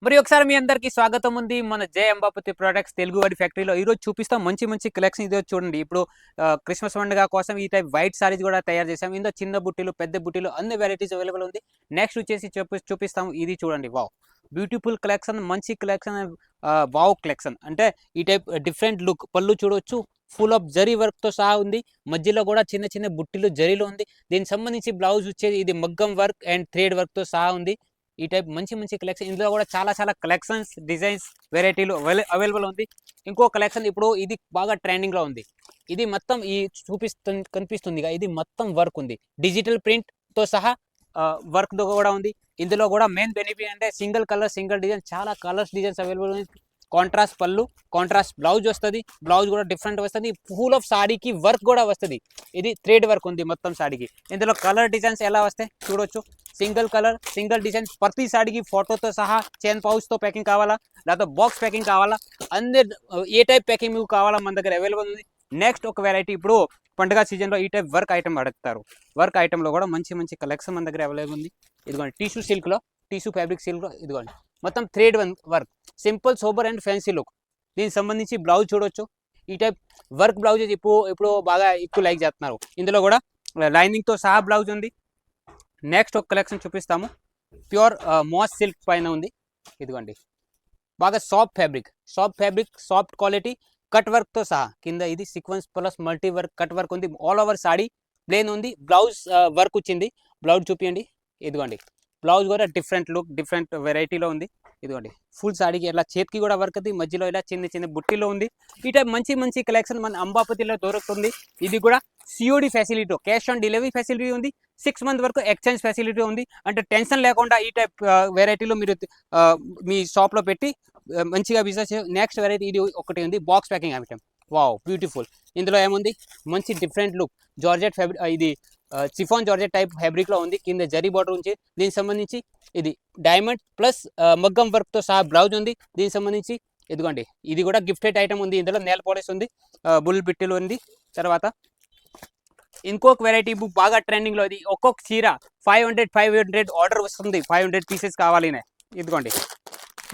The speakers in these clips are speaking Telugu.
మరి ఒకసారి మీ అందరికీ స్వాగతం ఉంది మన జై అంబాపతి ప్రొడక్ట్స్ తెలుగువాడి ఫ్యాక్టరీలో. ఈరోజు చూపిస్తాం మంచి మంచి కలెక్షన్. ఇదో చూడండి, ఇప్పుడు క్రిస్మస్ పండుగ కోసం ఈ టైప్ వైట్ సారీస్ కూడా తయారు చేసాం. ఇందులో చిన్న బుట్టీలు, పెద్ద బుట్టీలు అన్ని వెరైటీస్ అవైలబుల్ ఉంది. నెక్స్ట్ వచ్చేసి చూపిస్తాం, ఇది చూడండి. వావ్, బ్యూటిఫుల్ కలెక్షన్, మంచి కలెక్షన్. వావ్ కలెక్షన్ అంటే ఈ టైప్ డిఫరెంట్ లుక్. పళ్ళు చూడొచ్చు, ఫుల్ ఆఫ్ జరీ వర్క్ తో సహా ఉంది. మధ్యలో కూడా చిన్న చిన్న బుట్టిలు జరీలో ఉంది. దీనికి సంబంధించి బ్లౌజ్ వచ్చేది ఇది మగ్గం వర్క్ అండ్ థ్రెడ్ వర్క్ తో సహా ఉంది. ఈ టైప్ మంచి మంచి కలెక్షన్. ఇందులో కూడా చాలా చాలా కలెక్షన్స్, డిజైన్స్, వెరైటీలు అవైలబుల్ ఉంది. ఇంకో కలెక్షన్ ఇప్పుడు ఇది బాగా ట్రెండింగ్ లో ఉంది. ఇది మొత్తం ఈ కనిపిస్తుంది, ఇది మొత్తం వర్క్ ఉంది. డిజిటల్ ప్రింట్ తో సహా వర్క్ కూడా ఉంది. ఇందులో కూడా మెయిన్ బెనిఫిట్ అంటే సింగిల్ కలర్, సింగిల్ డిజైన్, చాలా కలర్స్, డిజైన్స్ అవైలబుల్ ఉంది. కాంట్రాస్ట్ పళ్ళు, కాంట్రాస్ట్ బ్లౌజ్ వస్తుంది. బ్లౌజ్ కూడా డిఫరెంట్ వస్తుంది. ఫుల్ ఆఫ్ సాడీకి వర్క్ కూడా వస్తుంది. ఇది థ్రెడ్ వర్క్ ఉంది మొత్తం సాడీకి. ఇందులో కలర్ డిజైన్స్ ఎలా వస్తాయి చూడొచ్చు. సింగిల్ కలర్, సింగిల్ డిజైన్, ప్రతి సాడీకి ఫోటోతో సహా చైన్ పౌచ్తో ప్యాకింగ్ కావాలా, లేదా బాక్స్ ప్యాకింగ్ కావాలా, అందరు ఏ టైప్ ప్యాకింగ్ మీకు కావాలా మన దగ్గర అవైలబుల్ ఉంది. నెక్స్ట్ ఒక వెరైటీ, ఇప్పుడు పండుగ సీజన్లో ఈ టైప్ వర్క్ ఐటమ్ అడుగుతారు. వర్క్ ఐటమ్లో కూడా మంచి మంచి కలెక్షన్ మన దగ్గర అవైలబుల్ ఉంది. ఇదిగోండి టిష్యూ సిల్క్లో, టిష్యూ ఫ్యాబ్రిక్ సిల్క్లో, ఇదిగోండి మొత్తం thread work, simple, sober and fancy look. దీనికి సంబంధించి బ్లౌజ్ చూడొచ్చు. ఈ టైప్ వర్క్ బ్లౌజెస్ ఇప్పుడు బాగా ఎక్కువ లైక్ చేస్తున్నారు. ఇందులో కూడా లైనింగ్తో సహా బ్లౌజ్ ఉంది. నెక్స్ట్ ఒక కలెక్షన్ చూపిస్తాము. ప్యూర్ మాస్ సిల్క్ పైన ఉంది. ఇదిగోండి బాగా soft fabric, soft quality, cut వర్క్తో సహా. కింద ఇది sequence plus multi work, cut work ఉంది. ఆల్ ఓవర్ సాడీ ప్లేన్ ఉంది. బ్లౌజ్ వర్క్ వచ్చింది. బ్లౌజ్ చూపించండి. ఇదిగోండి బ్లౌజ్ కూడా డిఫరెంట్ లుక్, డిఫరెంట్ వెరైటీలో ఉంది. ఇదిగోండి ఫుల్ సాడీకి ఇలా చేతికి కూడా వర్క్ ఉంది. మధ్యలో ఇలా చిన్న చిన్న బుట్టిలో ఉంది. ఈ టైప్ మంచి మంచి కలెక్షన్ మన అంబాపతిలో దొరుకుతుంది. ఇది కూడా COD facility, cash on delivery facility ఉంది. 6 months వరకు ఎక్స్చేంజ్ ఫెసిలిటీ ఉంది. అంటే టెన్షన్ లేకుండా ఈ టైప్ వెరైటీలో మీరు మీ షాప్లో పెట్టి మంచిగా బిజినెస్. నెక్స్ట్ వెరైటీ ఇది ఒకటి ఉంది, box packing item. Wow, beautiful. ఇందులో ఏముంది, మంచి డిఫరెంట్ లుక్, జార్జెట్ ఫ్యాబ్రిక్, ఇది చిఫాన్ జార్జెట్ టైప్ ఫ్యాబ్రిక్లో ఉంది. కింద జరీ బార్డర్ ఉంది. దీనికి సంబంధించి ఇది డైమండ్ ప్లస్ మగ్గం వర్క్తో సహా బ్లౌజ్ ఉంది. దీనికి సంబంధించి ఇదిగోండి ఇది కూడా గిఫ్టెడ్ ఐటమ్ ఉంది. ఇందులో నెయిల్ పాలిష్ ఉంది, బుల్ బిట్టిలు ఉంది. తర్వాత ఇంకొక వెరైటీ బుక్ బాగా ట్రెండింగ్లో, ఇది ఒక్కొక్క చీర 500 ఆర్డర్ వస్తుంది. 500 పీసెస్ కావాలి. ఇదిగోండి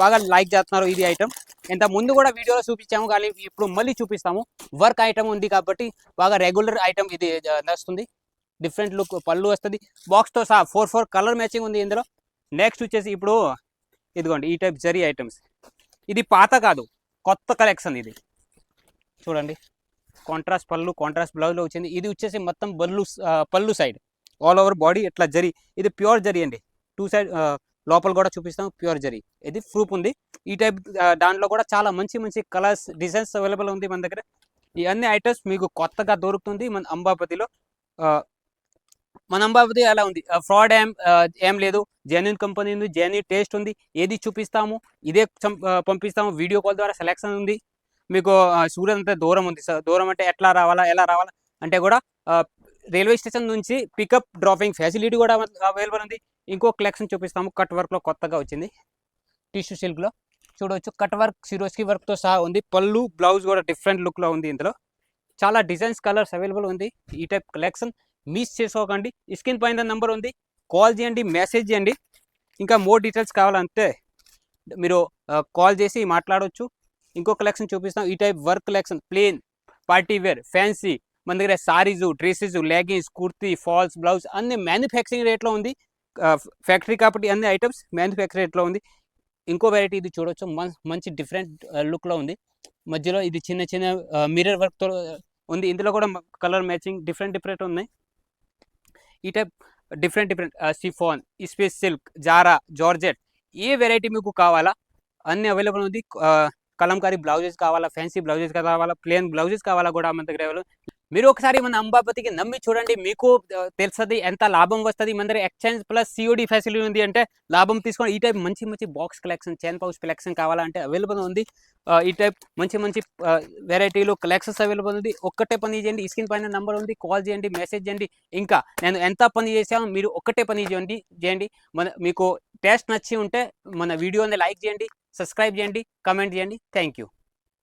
బాగా లైక్ చేస్తున్నారు ఇది ఐటమ్. ఇంత ముందు కూడా వీడియోలో చూపించాము, కానీ ఇప్పుడు మళ్ళీ చూపిస్తాము. వర్క్ ఐటమ్ ఉంది కాబట్టి బాగా రెగ్యులర్ ఐటమ్ ఇది వస్తుంది. డిఫరెంట్ లుక్, పళ్ళు వస్తుంది. బాక్స్తో సహా 4 కలర్ మ్యాచింగ్ ఉంది ఇందులో. నెక్స్ట్ వచ్చేసి ఇప్పుడు ఇదిగోండి ఈ టైప్ జరీ ఐటమ్స్. ఇది పాత కాదు, కొత్త కలెక్షన్. ఇది చూడండి, కాంట్రాస్ట్ పళ్ళు, కాంట్రాస్ట్ బ్లౌజ్లో వచ్చింది. ఇది వచ్చేసి మొత్తం పళ్ళు సైడ్ ఆల్ ఓవర్ బాడీ ఇట్లా జరీ. ఇది ప్యూర్ జరీ అండి. 2 సైడ్ లోపల కూడా చూపిస్తాం, ప్యూర్ జరీ. ఇది ప్రూఫ్ ఉంది. ఈ టైప్ దాంట్లో కూడా చాలా మంచి మంచి కలర్స్, డిజైన్స్ అవైలబుల్ ఉంది మన దగ్గర. ఈ అన్ని ఐటమ్స్ మీకు కొత్తగా దొరుకుతుంది మన అంబాపతిలో. మన అంబాపతి అలా ఉంది, ఫ్రాడ్ ఏం లేదు. జెన్యున్ కంపెనీ ఉంది, జెన్యున్ టేస్ట్ ఉంది. ఏది చూపిస్తాము ఇదే పంపిస్తాము. వీడియో కాల్ ద్వారా సెలెక్షన్ ఉంది. మీకు సూరత్ అంతా దూరం ఉంది. దూరం అంటే ఎట్లా రావాలా, ఎలా రావాలా అంటే కూడా రైల్వే స్టేషన్ నుంచి పికప్ డ్రాపింగ్ ఫెసిలిటీ కూడా అవైలబుల్ ఉంది. ఇంకో కలెక్షన్ చూపిస్తాము. కట్ వర్క్లో కొత్తగా వచ్చింది, టిష్యూ సిల్క్లో చూడవచ్చు. కట్ వర్క్, సిరోస్కి వర్క్తో సహా ఉంది. పళ్ళు, బ్లౌజ్ కూడా డిఫరెంట్ లుక్లో ఉంది. ఇందులో చాలా డిజైన్స్, కలర్స్ అవైలబుల్ ఉంది. ఈ టైప్ కలెక్షన్ మిస్ చేసుకోకండి. స్క్రీన్ పైన నెంబర్ ఉంది, కాల్ చేయండి, మెసేజ్ చేయండి. ఇంకా మోర్ డీటెయిల్స్ కావాలంటే మీరు కాల్ చేసి మాట్లాడవచ్చు. ఇంకో కలెక్షన్ చూపిస్తాం. ఈ type work collection, plain, party wear, fancy. మన దగ్గర sarees, dresses, leggings, kurti, falls, blouse అన్ని మ్యానుఫ్యాక్చరింగ్ రేట్లో ఉంది. ఫ్యాక్టరీ కాబట్టి అన్ని ఐటమ్స్ మ్యానుఫ్యాక్చరింగ్ రేట్లో ఉంది. ఇంకో వెరైటీ ఇది చూడొచ్చు, మంచి డిఫరెంట్ లుక్లో ఉంది. మధ్యలో ఇది చిన్న చిన్న మిర్రర్ వర్క్తో ఉంది. ఇందులో కూడా కలర్ మ్యాచింగ్ డిఫరెంట్ ఉన్నాయి. ఈ type different chiffon, space silk, జారా, జార్జెట్, ఏ వెరైటీ మీకు కావాలా అన్ని అవైలబుల్ ఉంది. కలంకారీ బ్లౌజెస్ కావాలా, ఫ్యాన్సీ బ్లౌజెస్ కావాలా, ప్లేన్ బ్లౌజెస్ కావాలా కూడా మన దగ్గర అవైలబుల్. మీరు ఒకసారి మన అంబాపతికి నమ్మి చూడండి, మీకు తెలుస్తుంది ఎంత లాభం వస్తుంది. మన దగ్గర ఎక్స్చేంజ్ ప్లస్ సిఓడి ఫెసిలిటీ ఉంది. అంటే లాభం తీసుకొని ఈ టైప్ మంచి మంచి box collection, chain pouch collection కావాలంటే అవైలబుల్ ఉంది. ఈ టైప్ మంచి మంచి వెరైటీలు, కలెక్షన్స్ అవైలబుల్ ఉంది. ఒక్కటే పని చేయండి, స్క్రీన్ పైన నెంబర్ ఉంది, కాల్ చేయండి, మెసేజ్ చేయండి. ఇంకా నేను ఎంత పని చేసామో మీరు ఒక్కటే పని చేయండి. మీకు టేస్ట్ నచ్చి ఉంటే మన వీడియోని లైక్ చేయండి, సబ్స్క్రైబ్ చేయండి, కమెంట్ చేయండి. Thank you.